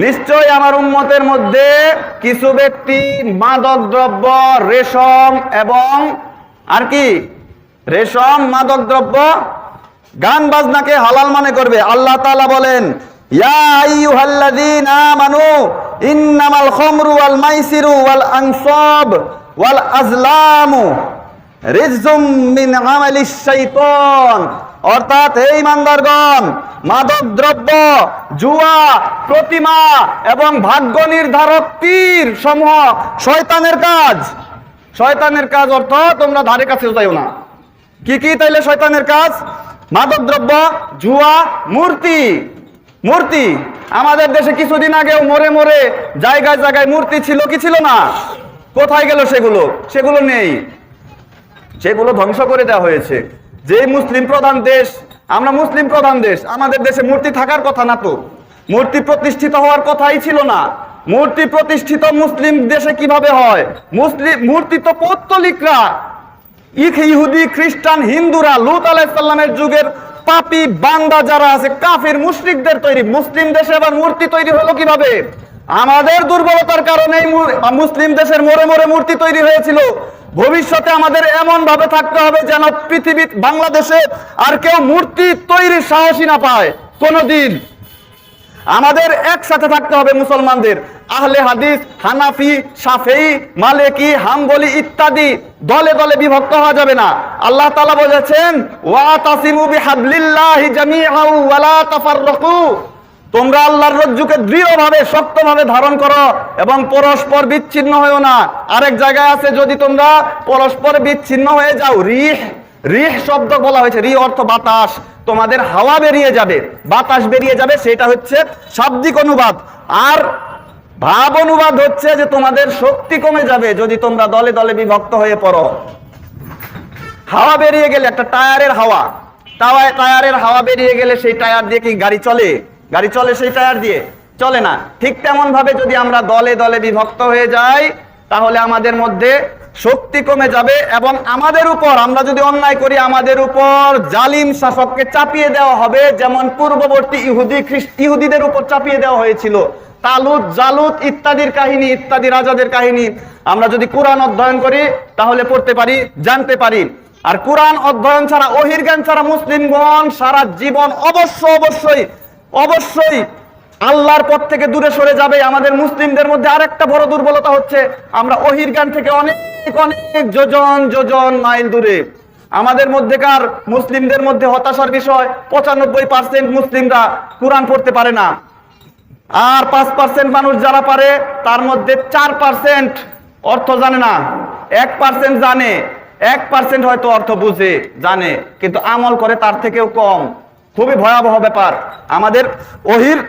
নিশ্চয় আমার উম্মতের মধ্যে কিছু ব্যক্তি মাদক দ্রব্য, রেশম এবং আর কি রেশম, মাদক দ্রব্য, গান বাজনাকে হালাল মনে করবে। আল্লাহ তাআলা বলেন, ইয়া আইয়ুহাল্লাযীনা আমানু ইন্নামাল খামরু ওয়াল মাইসিরু ওয়াল আনসাব ওয়াল আজলামু রিজজুম মিন আমালিশ শাইতান। অর্থাৎ হে ঈমানদারগণ, মাদক দ্রব্য, জুয়া, প্রতিমা এবং ভাগ্য নির্ধারক তীর সমূহ শয়তানের কাজ। শয়তানের কাজ অর্থ তোমরা ধারে কাছে যাইও না। কি কি তাইলে শয়তানের কাজ? মাদক দ্রব্য, জুয়া, মূর্তি। মূর্তি আমাদের দেশে কিছুদিন আগেও মোড়ে মোড়ে জায়গায় জায়গায় মূর্তি ছিল কি ছিল না? কোথায় গেল সেগুলো? সেগুলো নেই, সেগুলো ধ্বংস করে দেওয়া হয়েছে। যে মুসলিম প্রধান দেশ, আমরা মুসলিম প্রধান দেশ, আমাদের দেশে মূর্তি থাকার কথা না তো, মূর্তি প্রতিষ্ঠিত হওয়ার কথাই ছিল না। মূর্তি প্রতিষ্ঠিত মুসলিম দেশে কিভাবে হয়? মূর্তি তো পৌত্তলিকরা, ইহুদি, খ্রিস্টান, হিন্দুরা, লূত আলাইহিস সালামের যুগের পাপী বান্দা যারা আছে, কাফির মুশরিকদের তৈরি। মুসলিম দেশে আবার মূর্তি তৈরি হলো কিভাবে? আমাদের দুর্বলতার কারণে মুসলিম দেশের মোড়ে মোড়ে মূর্তি তৈরি হয়েছিল। ভবিষ্যতে আমাদের এমন ভাবে থাকতে হবে যেন পৃথিবী, বাংলাদেশে আর কেউ মূর্তি তৈরির সাহসী না পায় কোনদিন। আমাদের একসাথে থাকতে হবে মুসলমানদের। আহলে হাদিস, হানাফি, শাফেঈ, মালিকি, হাম্বলি ইত্যাদি দলে দলে বিভক্ত হওয়া যাবে না। আল্লাহ তাআলা বলেছেন, ওয়াতাসিমু বিহাবলিল্লাহি জামিআন ওয়া লা তাফাররাকু। তোমরা আল্লাহর রজ্জুকে দৃঢ়ভাবে, শক্তভাবে ধারণ করো এবং পরস্পর বিচ্ছিন্ন হয়ো না। আরেক জায়গায় আছে, যদি তোমরা পরস্পর বিচ্ছিন্ন হয়ে যাও, রিহ শব্দ বলা হয়েছে। রিহ অর্থ বাতাস, তোমাদের হাওয়া বেরিয়ে যাবে, বাতাস বেরিয়ে যাবে, সেটা হচ্ছে শাব্দিক অনুবাদ। আর ভাব অনুবাদ হচ্ছে যে তোমাদের শক্তি কমে যাবে যদি তোমরা দলে দলে বিভক্ত হয়ে পড়ো। হাওয়া বেরিয়ে গেলে, একটা টায়ারের হাওয়া, টায়ারের হাওয়া বেরিয়ে গেলে সেই টায়ার দিয়ে কি গাড়ি চলে? গাড়ি চলে সেই টায়ার দিয়ে? চলে না। ঠিক তেমন ভাবে যদি আমরা দলে দলে বিভক্ত হয়ে যাই, তাহলে আমাদের মধ্যে শক্তি কমে যাবে এবং আমাদের উপর, আমরা যদি অন্যায় করি, আমাদের উপর জালিম শাসককে চাপিয়ে দেওয়া হবে, যেমন পূর্ববর্তী ইহুদিদের উপর চাপিয়ে দেওয়া হয়েছিল। তালুত, জালুত ইত্যাদির কাহিনী, ইত্যাদি রাজাদের কাহিনী আমরা যদি কোরআন অধ্যয়ন করি তাহলে পড়তে পারি, জানতে পারি। আর কোরআন অধ্যয়ন ছাড়া, ওহির জ্ঞান ছাড়া মুসলিমগণ সারা জীবন অবশ্যই আল্লাহর পথ থেকে দূরে সরে যাবে। আমাদের মুসলিমদের মধ্যে আরেকটা বড় দুর্বলতা হচ্ছে, আমরা ওহির জ্ঞান থেকে অনেক যোজন মাইল দূরে। আমাদের মধ্যেকার মুসলিমদের মধ্যে হতাশার বিষয়, 95% মুসলিমরা কোরআন পড়তে পারে না। আর 5% মানুষ যারা পারে, তার মধ্যে 4% অর্থ জানে না, 1% জানে, 1% হয়তো অর্থ বুঝে, জানে, কিন্তু আমল করে তার থেকেও কম। খুবই ভয়াবহ ব্যাপার। আমাদের ওহির